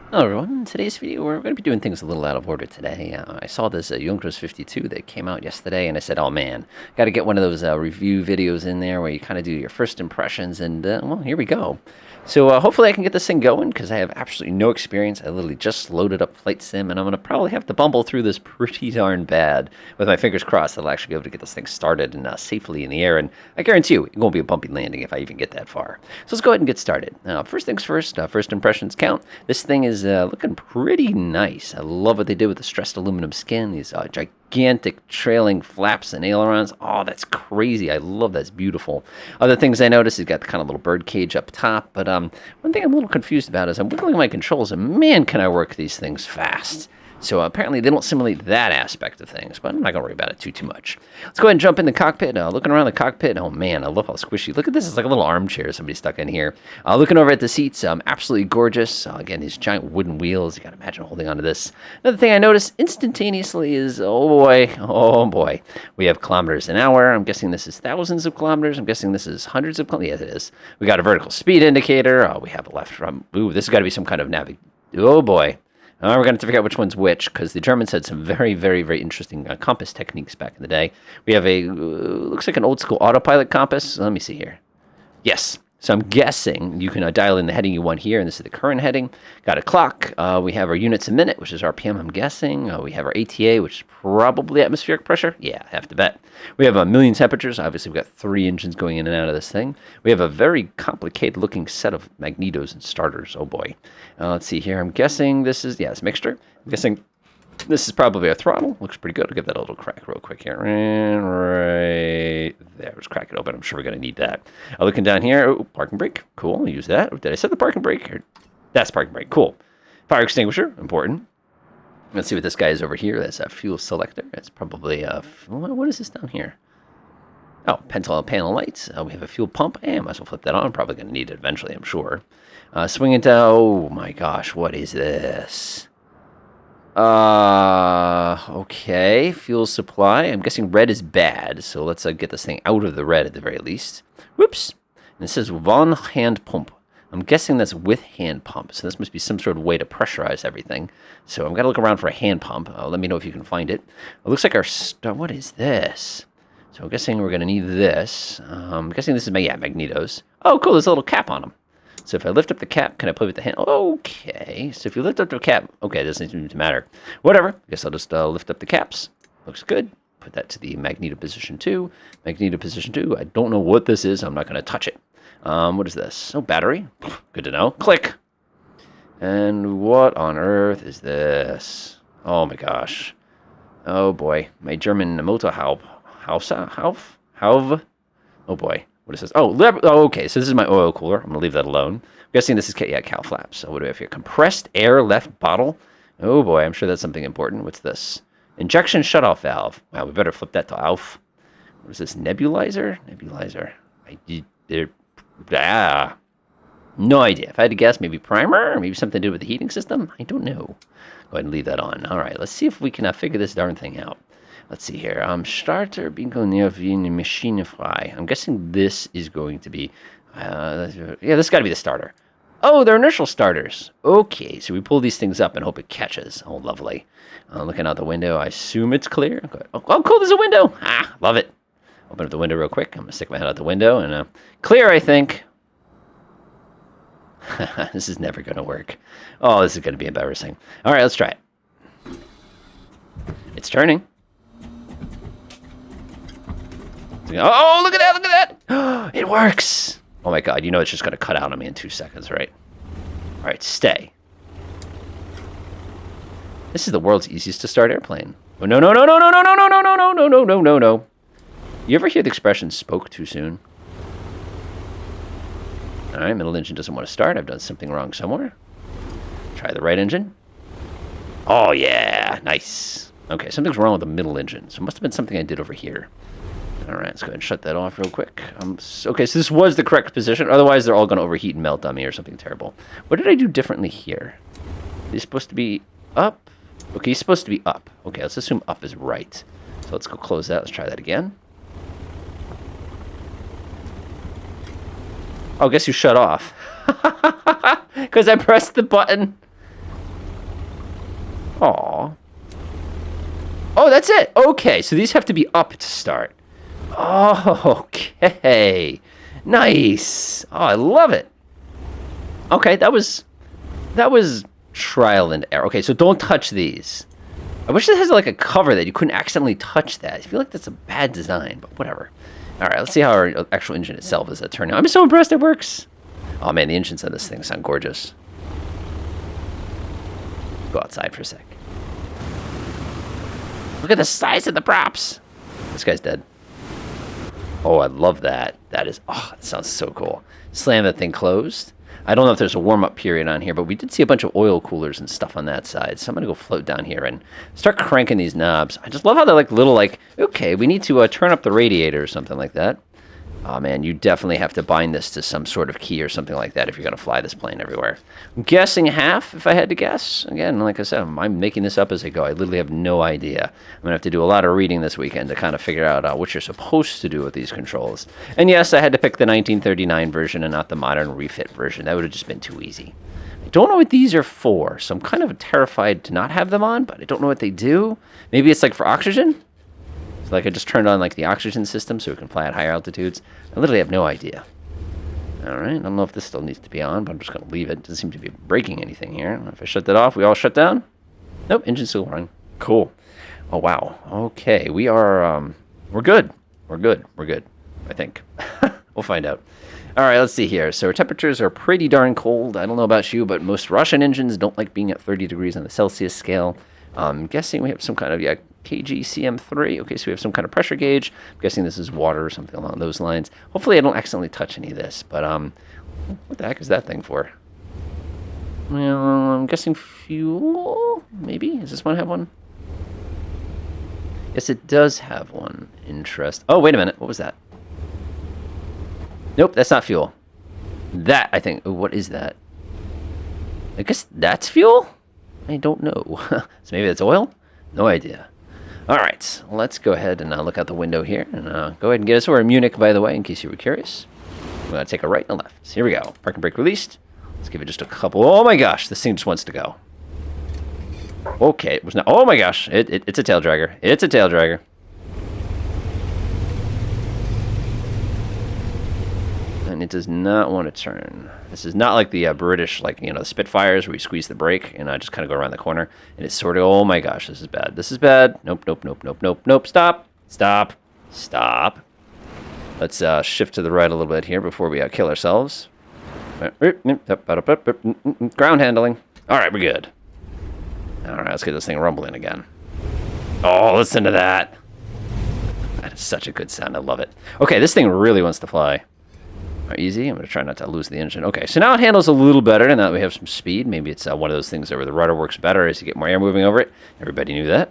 Hello everyone, in today's video we're going to be doing things a little out of order today. I saw this JU-52 that came out yesterday and I said, oh man, got to get one of those review videos in there where you kind of do your first impressions and well, here we go. So hopefully I can get this thing going because I have absolutely no experience. I literally just loaded up Flight Sim and I'm going to probably have to bumble through this pretty darn bad. With my fingers crossed that I'll actually be able to get this thing started and safely in the air, and I guarantee you it won't be a bumpy landing if I even get that far. So let's go ahead and get started. First things first, first impressions count. This thing is looking pretty nice. I love what they did with the stressed aluminum skin, these gigantic trailing flaps and ailerons. Oh, that's crazy. I love that. It's beautiful. Other things I noticed, it's got the kind of little bird cage up top, but one thing I'm a little confused about is I'm wiggling my controls, and man, can I work these things fast. So apparently they don't simulate that aspect of things, but I'm not going to worry about it too much. Let's go ahead and jump in the cockpit. Looking around the cockpit, oh man, I love how squishy. Look at this, it's like a little armchair somebody stuck in here. Looking over at the seats, absolutely gorgeous. Again, these giant wooden wheels, you got to imagine holding onto this. Another thing I noticed instantaneously is, oh boy, we have kilometers an hour. I'm guessing this is thousands of kilometers. I'm guessing this is hundreds of kilometers. Yes, it is. We got a vertical speed indicator. We have a left from, ooh, this has got to be some kind of oh boy. We're going to have to figure out which one's which, because the Germans had some very interesting compass techniques back in the day. We have looks like an old school autopilot compass. Let me see here. Yes. So I'm guessing you can dial in the heading you want here, and this is the current heading. Got a clock. We have our units a minute, which is RPM, I'm guessing. We have our ATA, which is probably atmospheric pressure. Yeah, I have to bet. We have a million temperatures. Obviously, we've got 3 engines going in and out of this thing. We have a very complicated-looking set of magnetos and starters. Oh, boy. Let's see here. I'm guessing this is, yeah, it's mixture. I'm guessing this is probably our throttle. Looks pretty good. I'll give that a little crack real quick here. Right there. Let's crack it open. I'm sure we're going to need that. Looking down here. Oh, parking brake. Cool. I'll use that. Did I set the parking brake? That's parking brake. Cool. Fire extinguisher. Important. Let's see what this guy is over here. That's a fuel selector. That's probably what is this down here? Oh, panel lights. We have a fuel pump. And might as well flip that on. I'm probably going to need it eventually, I'm sure. Swinging down. Oh, my gosh. What is this? Okay, fuel supply. I'm guessing red is bad, so let's get this thing out of the red at the very least. Whoops. And it says one hand pump. I'm guessing that's with hand pump, so this must be some sort of way to pressurize everything. So I'm going to look around for a hand pump. Let me know if you can find it. It looks like our... what is this? So I'm guessing we're going to need this. I'm guessing this is, magnetos. Oh, cool, there's a little cap on them. So if I lift up the cap, can I play with the hand? Okay. So if you lift up the cap, okay, it doesn't seem to matter. Whatever. I guess I'll just lift up the caps. Looks good. Put that to the magneto position 2. Magneto position 2. I don't know what this is. I'm not going to touch it. What is this? Oh, battery. Good to know. Click. And what on earth is this? Oh my gosh. Oh boy. My German Motorhaube. Hauf? Oh boy. What is this? Oh, okay. So this is my oil cooler. I'm going to leave that alone. I'm guessing this is, cow flaps. So what do we have here? Compressed air left bottle. Oh, boy. I'm sure that's something important. What's this? Injection shutoff valve. Wow, we better flip that to ALF. What is this? Nebulizer? Nebulizer. No idea. If I had to guess, maybe primer? Or maybe something to do with the heating system? I don't know. Go ahead and leave that on. All right. Let's see if we can figure this darn thing out. Let's see here. Starter bingo nervine machine frei. I'm guessing this is going to be... yeah, this has got to be the starter. Oh, they're inertial starters. Okay, so we pull these things up and hope it catches. Oh, lovely. Looking out the window, I assume it's clear. Oh, cool, there's a window. Love it. Open up the window real quick. I'm going to stick my head out the window and clear, I think. This is never going to work. Oh, this is going to be embarrassing. All right, let's try it. It's turning. Oh, look at that, look at that. It works. Oh my God, it's just going to cut out on me in 2 seconds, right? All right, stay. This is the world's easiest to start airplane. Oh, no. You ever hear the expression, spoke too soon? All right, middle engine doesn't want to start. I've done something wrong somewhere. Try the right engine. Oh, yeah, nice. Okay, something's wrong with the middle engine, so it must have been something I did over here. All right, let's go ahead and shut that off real quick. Okay, so this was the correct position. Otherwise, they're all going to overheat and melt on me or something terrible. What did I do differently here? He's supposed to be up? Okay, he's supposed to be up. Okay, let's assume up is right. So let's go close that. Let's try that again. Oh, I guess you shut off. Because I pressed the button. Aw. Oh, that's it. Okay, so these have to be up to start. Oh, okay. Nice. Oh, I love it. Okay, that was trial and error. Okay, so don't touch these. I wish it has like a cover that you couldn't accidentally touch that. I feel like that's a bad design, but whatever. All right, let's see how our actual engine itself is turning out. I'm so impressed it works. Oh man, the engines on this thing sound gorgeous. Go outside for a sec. Look at the size of the props. This guy's dead. Oh, I love that. That sounds so cool. Slam that thing closed. I don't know if there's a warm-up period on here, but we did see a bunch of oil coolers and stuff on that side. So I'm going to go float down here and start cranking these knobs. I just love how they're like little, like, okay, we need to turn up the radiator or something like that. Oh, man, you definitely have to bind this to some sort of key or something like that if you're going to fly this plane everywhere. I'm guessing half, if I had to guess. Again, like I said, I'm making this up as I go. I literally have no idea. I'm going to have to do a lot of reading this weekend to kind of figure out what you're supposed to do with these controls. And yes, I had to pick the 1939 version and not the modern refit version. That would have just been too easy. I don't know what these are for, so I'm kind of terrified to not have them on, but I don't know what they do. Maybe it's like for oxygen? So like I just turned on like the oxygen system so we can fly at higher altitudes. I literally have no idea. All right, I don't know if this still needs to be on, but I'm just going to leave it. Doesn't seem to be breaking anything here. If I shut that off, we all shut down? Nope, engine's still running. Cool. Oh, wow. Okay, we are, we're good. We're good. We're good, I think. We'll find out. All right, let's see here. So our temperatures are pretty darn cold. I don't know about you, but most Russian engines don't like being at 30 degrees on the Celsius scale. I'm guessing we have some kind of, KGCM3. Okay, so we have some kind of pressure gauge. I'm guessing this is water or something along those lines. Hopefully I don't accidentally touch any of this, but what the heck is that thing for? Well, I'm guessing fuel, maybe? Does this one have one? Yes, it does have one. Interest. Oh, wait a minute. What was that? Nope, that's not fuel. That, I think. What is that? I guess that's fuel? I don't know. So maybe that's oil? No idea. All right, let's go ahead and look out the window here and go ahead and get us. We're in Munich, by the way, in case you were curious. We're going to take a right and a left. So here we go. Parking brake released. Let's give it just a couple. Oh my gosh, this thing just wants to go. Okay, it was not. Oh my gosh, it's a tail dragger. It's a tail dragger. And it does not want to turn. This is not like the British, like, the Spitfires where you squeeze the brake and just kind of go around the corner. And it's sort of, oh my gosh, this is bad. This is bad. Nope, nope, nope, nope, nope, nope. Stop. Stop. Stop. Let's shift to the right a little bit here before we kill ourselves. Ground handling. All right, we're good. All right, let's get this thing rumbling again. Oh, listen to that. That is such a good sound. I love it. Okay, this thing really wants to fly. Easy. I'm going to try not to lose the engine. Okay, so now it handles a little better, and now that we have some speed. Maybe it's one of those things where the rudder works better as you get more air moving over it. Everybody knew that.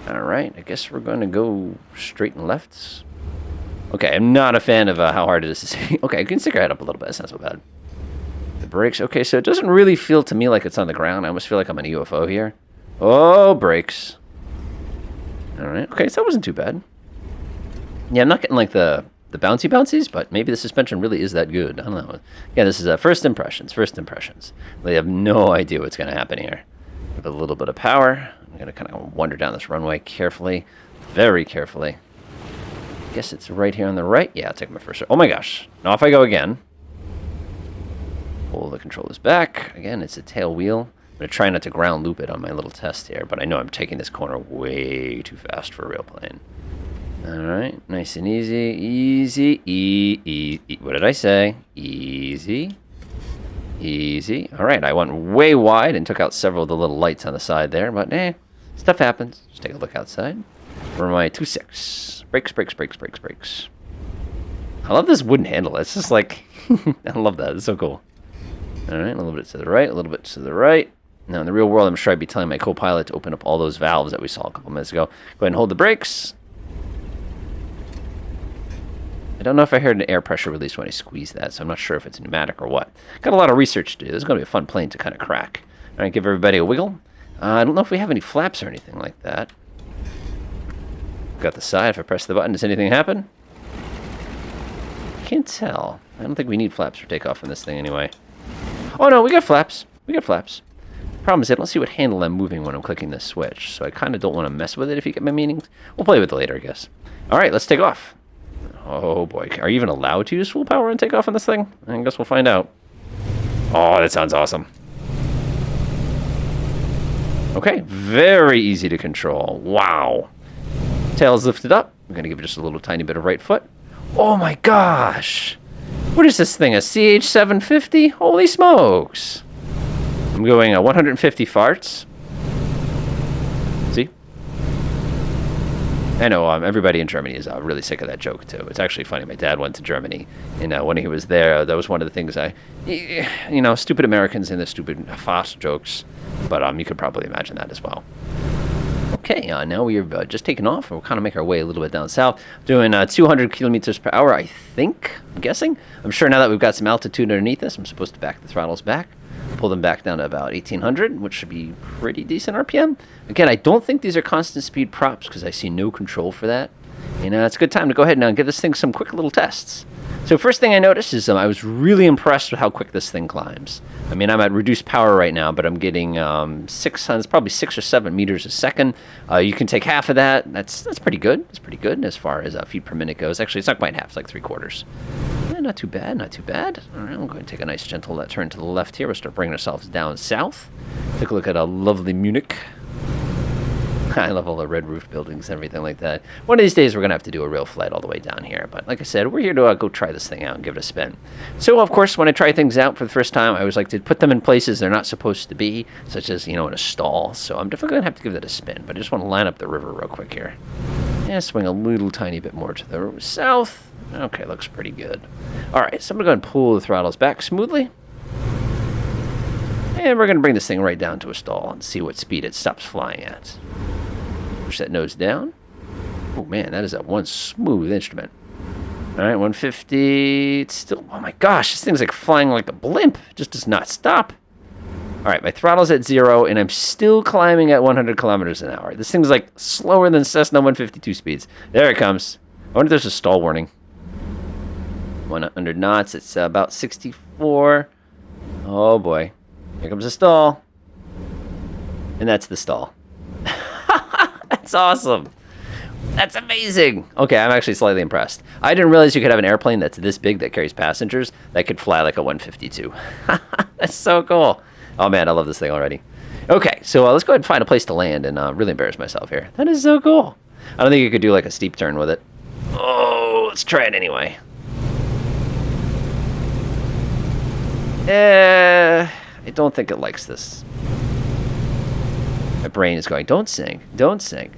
All right, I guess we're going to go straight and left. Okay, I'm not a fan of how hard it is to see. Okay, you can stick your head up a little bit. It's not so bad. The brakes. Okay, so it doesn't really feel to me like it's on the ground. I almost feel like I'm in a UFO here. Oh, brakes. All right. Okay, so that wasn't too bad. Yeah, I'm not getting like the bouncies, but maybe the suspension really is that good. I don't know. Yeah, this is first impressions. They have no idea what's going to happen here. With a little bit of power, I'm going to kind of wander down this runway carefully, very carefully. I guess it's right here on the right. Yeah, I'll take my first. Oh my gosh. Now off I go again. Pull the controllers back. Again, it's a tail wheel. I'm going to try not to ground loop it on my little test here, but I know I'm taking this corner way too fast for a real plane. All right, nice and easy. What did I say? Easy. All right, I went way wide and took out several of the little lights on the side there, but stuff happens. Just take a look outside. Where am I? 2.6. Brakes. I love this wooden handle. It's just like, I love that. It's so cool. All right, a little bit to the right, a little bit to the right. Now, in the real world, I'm sure I'd be telling my co-pilot to open up all those valves that we saw a couple minutes ago. Go ahead and hold the brakes. I don't know if I heard an air pressure release when I squeezed that, so I'm not sure if it's pneumatic or what. Got a lot of research to do. This is going to be a fun plane to kind of crack. All right, give everybody a wiggle. I don't know if we have any flaps or anything like that. Got the side. If I press the button, does anything happen? Can't tell. I don't think we need flaps for takeoff in this thing anyway. Oh, no, we got flaps. problem is I don't see what handle I'm moving when I'm clicking this switch, so I kind of don't want to mess with it, if you get my meaning. We'll play with it later, I guess. All right, let's take off. Oh boy, are you even allowed to use full power and take off on this thing? I guess we'll find out. Oh, that sounds awesome. Okay, very easy to control. Wow. Tail's lifted up. I'm going to give it just a little tiny bit of right foot. Oh my gosh. What is this thing, a CH-750? Holy smokes. I'm going 150 farts. See? I know everybody in Germany is really sick of that joke, too. It's actually funny. My dad went to Germany, and when he was there, that was one of the things stupid Americans and the stupid fart jokes. But you could probably imagine that as well. Okay, now we are just taking off. We'll kind of make our way a little bit down south, doing 200 kilometers per hour, I think, I'm guessing. I'm sure now that we've got some altitude underneath us, I'm supposed to back the throttles back, pull them back down to about 1800, which should be pretty decent RPM. Again, I don't think these are constant speed props because I see no control for that. And it's a good time to go ahead and give this thing some quick little tests. So first thing I noticed is I was really impressed with how quick this thing climbs. I mean, I'm at reduced power right now, but I'm getting probably 6 or 7 meters a second. You can take half of that. That's pretty good. It's pretty good as far as feet per minute goes. Actually, it's not quite half. It's like 3/4. Yeah, not too bad. Not too bad. All right, I'm going to take a nice gentle turn to the left here. We'll start bringing ourselves down south. Take a look at a lovely Munich. I love all the red roof buildings and everything like that. One of these days, we're going to have to do a real flight all the way down here. But like I said, we're here to go try this thing out and give it a spin. So, of course, when I try things out for the first time, I always like to put them in places they're not supposed to be, such as, in a stall. So I'm definitely going to have to give that a spin. But I just want to line up the river real quick here. Yeah, swing a little tiny bit more to the south. Okay, looks pretty good. All right, so I'm going to go and pull the throttles back smoothly. And we're going to bring this thing right down to a stall and see what speed it stops flying at. Push that nose down. Oh man, that is one smooth instrument. All right, 150. It's still, oh my gosh, this thing's like flying like a blimp. It just does not stop. All right, my throttle's at 0, and I'm still climbing at 100 kilometers an hour. This thing's like slower than Cessna 152 speeds. There it comes. I wonder if there's a stall warning. 100 knots. It's about 64. Oh boy. Here comes a stall. And that's the stall. That's awesome. That's amazing. Okay, I'm actually slightly impressed. I didn't realize you could have an airplane that's this big that carries passengers that could fly like a 152. That's so cool. Oh man, I love this thing already. Okay, so let's go ahead and find a place to land and really embarrass myself here. That is so cool. I don't think you could do like a steep turn with it. Oh, let's try it anyway. I don't think it likes this. My brain is going, don't sing, don't sing.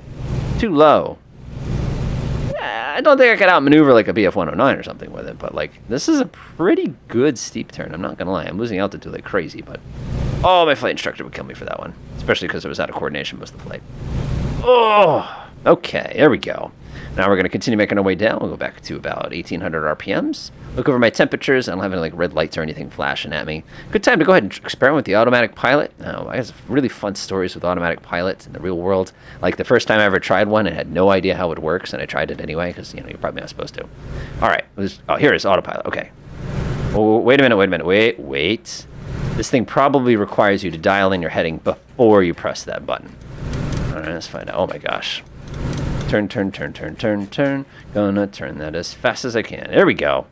Too low. I don't think I could outmaneuver like a BF-109 or something with it, but like, this is a pretty good steep turn. I'm not gonna lie, I'm losing altitude like crazy, but oh, my flight instructor would kill me for that one, especially because it was out of coordination most of the flight. Oh, okay, there we go. Now we're going to continue making our way down. We'll go back to about 1,800 RPMs. Look over my temperatures. I don't have any like red lights or anything flashing at me. Good time to go ahead and experiment with the automatic pilot. I have really fun stories with automatic pilots in the real world. Like the first time I ever tried one, I had no idea how it works, and I tried it anyway because you're probably not supposed to. All right. Here it is, autopilot. Okay. Oh, wait a minute. Wait. This thing probably requires you to dial in your heading before you press that button. All right, let's find out. Oh my gosh. Turn. Gonna turn that as fast as I can. There we go.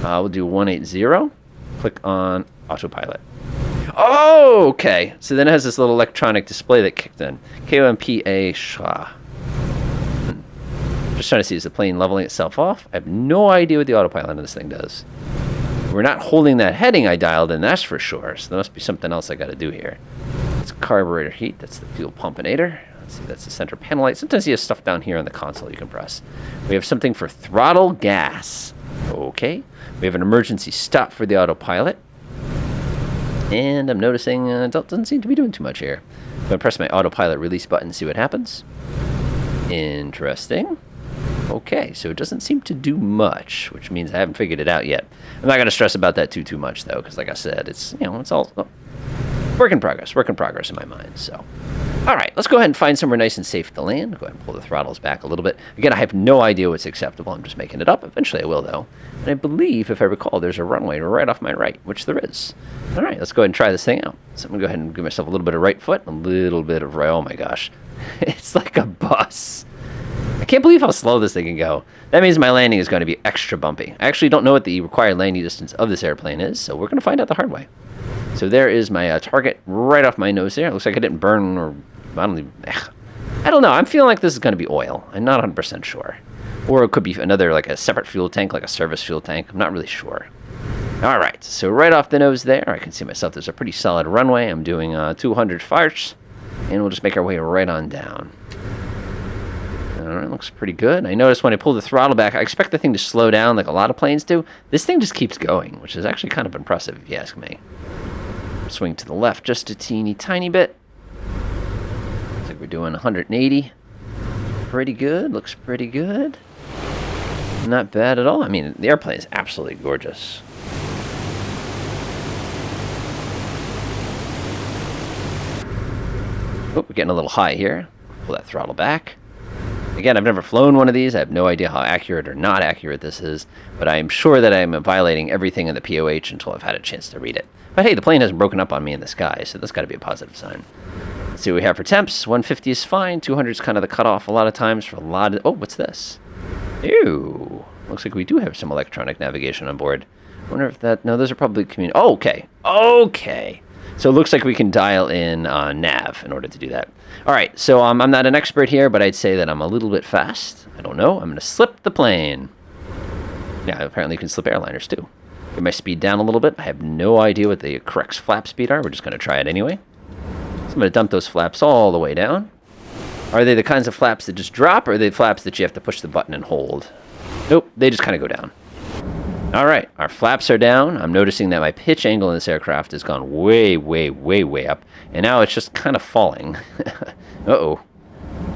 We'll do 180. Click on autopilot. Oh, okay. So then it has this little electronic display that kicked in. KOMPA SHA. Just trying to see, is the plane leveling itself off? I have no idea what the autopilot on this thing does. We're not holding that heading I dialed in, that's for sure. So there must be something else I got to do here. It's carburetor heat. That's the fuel pumpinator. See, that's the center panel light. Sometimes you have stuff down here on the console you can press. We have something for throttle gas. Okay. We have an emergency stop for the autopilot. And I'm noticing it doesn't seem to be doing too much here. I'm going to press my autopilot release button and see what happens. Interesting. Okay, so it doesn't seem to do much, which means I haven't figured it out yet. I'm not going to stress about that too much, though, because like I said, it's all work in progress in my mind, so... All right, let's go ahead and find somewhere nice and safe to land. Go ahead and pull the throttles back a little bit. Again, I have no idea what's acceptable. I'm just making it up. Eventually I will, though. And I believe, if I recall, there's a runway right off my right, which there is. All right, let's go ahead and try this thing out. So I'm going to go ahead and give myself a little bit of right foot, a little bit of right. Oh, my gosh. It's like a bus. I can't believe how slow this thing can go. That means my landing is going to be extra bumpy. I actually don't know what the required landing distance of this airplane is, so we're going to find out the hard way. So there is my target right off my nose there. It looks like I didn't burn or... I don't know. I'm feeling like this is going to be oil. I'm not 100% sure. Or it could be another, like a separate fuel tank, like a service fuel tank. I'm not really sure. All right. So right off the nose there, I can see myself. There's a pretty solid runway. I'm doing 200 farts. And we'll just make our way right on down. All right. Looks pretty good. I noticed when I pull the throttle back, I expect the thing to slow down like a lot of planes do. This thing just keeps going, which is actually kind of impressive if you ask me. Swing to the left just a teeny tiny bit. We're doing 180. Pretty good. Looks pretty good. Not bad at all. I mean, the airplane is absolutely gorgeous. Oh, we're getting a little high here. Pull that throttle back. Again, I've never flown one of these. I have no idea how accurate or not accurate this is, but I'm sure that I'm violating everything in the POH until I've had a chance to read it. But hey, the plane hasn't broken up on me in the sky, so that's got to be a positive sign. Let's see what we have for temps. 150 is fine. 200 is kind of the cutoff a lot of times for a lot of... Oh, what's this? Ew. Looks like we do have some electronic navigation on board. I wonder if that... No, those are probably community... Oh, okay. Okay. So it looks like we can dial in nav in order to do that. All right, so I'm not an expert here, but I'd say that I'm a little bit fast. I don't know. I'm going to slip the plane. Yeah, apparently you can slip airliners too. Get my speed down a little bit. I have no idea what the correct flap speed are. We're just going to try it anyway. So I'm going to dump those flaps all the way down. Are they the kinds of flaps that just drop, or are they flaps that you have to push the button and hold? Nope, they just kind of go down. All right, our flaps are down. I'm noticing that my pitch angle in this aircraft has gone way, way, way, way up. And now it's just kind of falling. Uh-oh.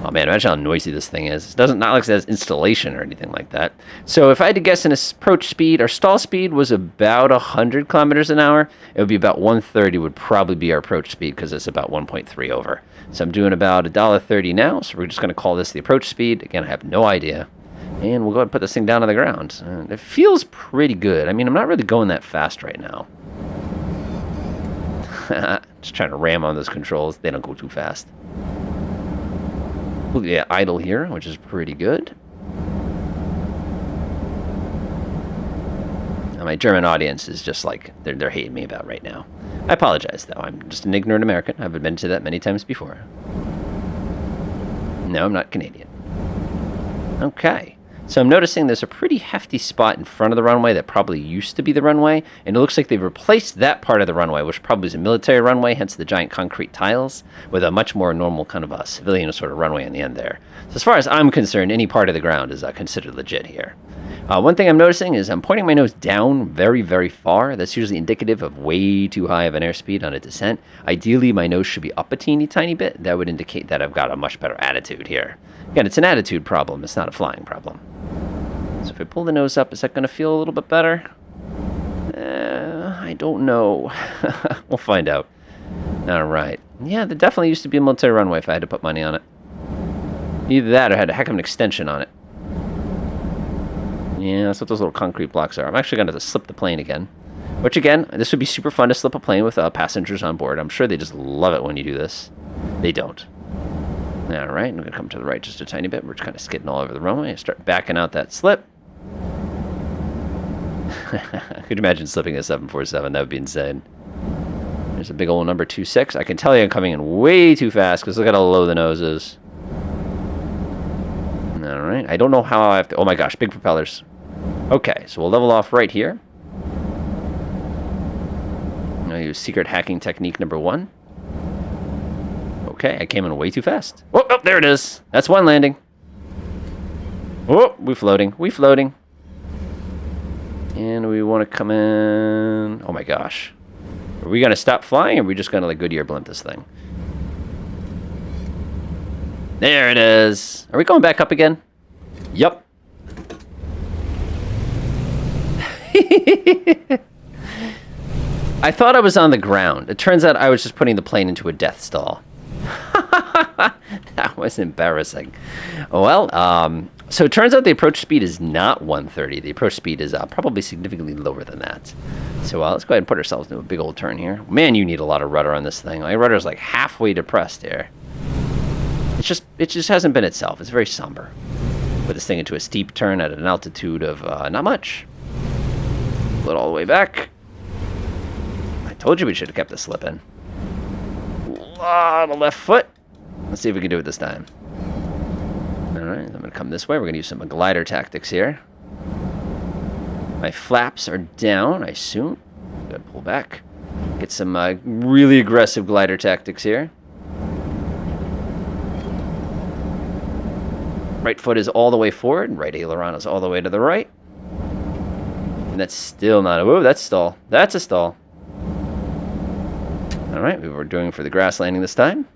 Oh, man, imagine how noisy this thing is. It doesn't, not like it has installation or anything like that. So if I had to guess an approach speed, our stall speed was about 100 kilometers an hour. It would be about 130 would probably be our approach speed because it's about 1.3 over. So I'm doing about $1.30 now. So we're just going to call this the approach speed. Again, I have no idea. And we'll go ahead and put this thing down on the ground. It feels pretty good. I mean, I'm not really going that fast right now. Just trying to ram on those controls. They don't go too fast. Yeah, idle here, which is pretty good. Now, my German audience is just like, they're hating me about right now. I apologize, though. I'm just an ignorant American. I've admitted to that many times before. No, I'm not Canadian. Okay. So I'm noticing there's a pretty hefty spot in front of the runway that probably used to be the runway, and it looks like they've replaced that part of the runway, which probably is a military runway, hence the giant concrete tiles, with a much more normal kind of a civilian sort of runway on the end there. So as far as I'm concerned, any part of the ground is considered legit here. One thing I'm noticing is I'm pointing my nose down very, very far. That's usually indicative of way too high of an airspeed on a descent. Ideally, my nose should be up a teeny tiny bit. That would indicate that I've got a much better attitude here. Again, it's an attitude problem. It's not a flying problem. So if I pull the nose up, is that going to feel a little bit better? I don't know. We'll find out. All right. Yeah, there definitely used to be a military runway if I had to put money on it. Either that or had a heck of an extension on it. Yeah, that's what those little concrete blocks are. I'm actually going to have to slip the plane again. Which, again, this would be super fun to slip a plane with passengers on board. I'm sure they just love it when you do this. They don't. All right, I'm going to come to the right just a tiny bit. We're just kind of skidding all over the runway. I start backing out that slip. Could you imagine slipping a 747? That would be insane. There's a big old number 26. I can tell you I'm coming in way too fast because look at how low the nose is. All right, I don't know how I have to... Oh my gosh, big propellers. Okay, so we'll level off right here. I'll use secret hacking technique number 1. Okay, I came in way too fast. Oh, there it is. That's one landing. Oh, we're floating. We're floating. And we want to come in... Oh my gosh. Are we going to stop flying, or are we just going to like Goodyear blimp this thing? There it is. Are we going back up again? Yup. I thought I was on the ground. It turns out I was just putting the plane into a death stall. That was embarrassing. Well, so it turns out the approach speed is not 130. The approach speed is probably significantly lower than that. So let's go ahead and put ourselves into a big old turn here. Man, you need a lot of rudder on this thing. My rudder is like halfway depressed here. It just hasn't been itself. It's very somber. Put this thing into a steep turn at an altitude of not much. Pull it all the way back. I told you we should have kept the slip in. The left foot. Let's see if we can do it this time. All right, I'm going to come this way. We're going to use some glider tactics here. My flaps are down, I assume. Got to pull back. Get some really aggressive glider tactics here. Right foot is all the way forward. Right aileron is all the way to the right. And that's still not a... Whoa, that's stall. That's a stall. All right, we were doing for the grass landing this time.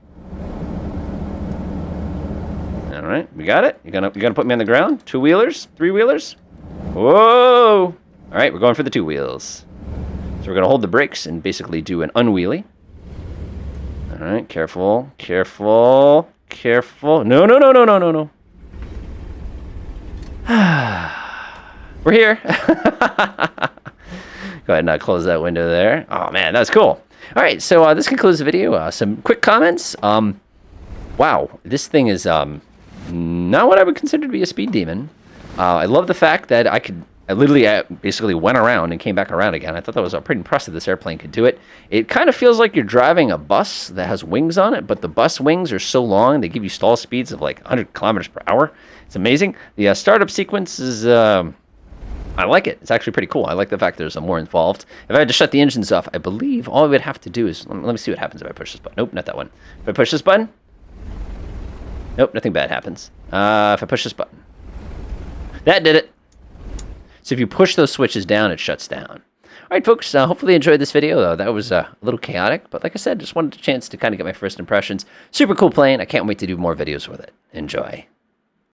All right, we got it. You gonna put me on the ground? Two-wheelers? Three-wheelers? Whoa! All right, we're going for the two wheels. So we're gonna hold the brakes and basically do an unwheelie. All right, careful, careful, careful. No, no, no, no, no, no, no. We're here. Go ahead and close that window there. Oh man, that's cool. All right, so this concludes the video. Some quick comments. Wow, this thing is not what I would consider to be a speed demon. I love the fact that I literally basically went around and came back around again. I thought that was pretty impressive. This airplane could do it. It kind of feels like you're driving a bus that has wings on it, but the bus wings are so long, they give you stall speeds of like 100 kilometers per hour. It's amazing. The startup sequence is, I like it. It's actually pretty cool. I like the fact there's more involved. If I had to shut the engines off, I believe all I would have to do is, let me see what happens if I push this button. Nope, not that one. If I push this button, nope, nothing bad happens. If I push this button, that did it. So if you push those switches down, it shuts down. All right, folks, hopefully you enjoyed this video. That was a little chaotic, but like I said, just wanted a chance to kind of get my first impressions. Super cool plane. I can't wait to do more videos with it. Enjoy.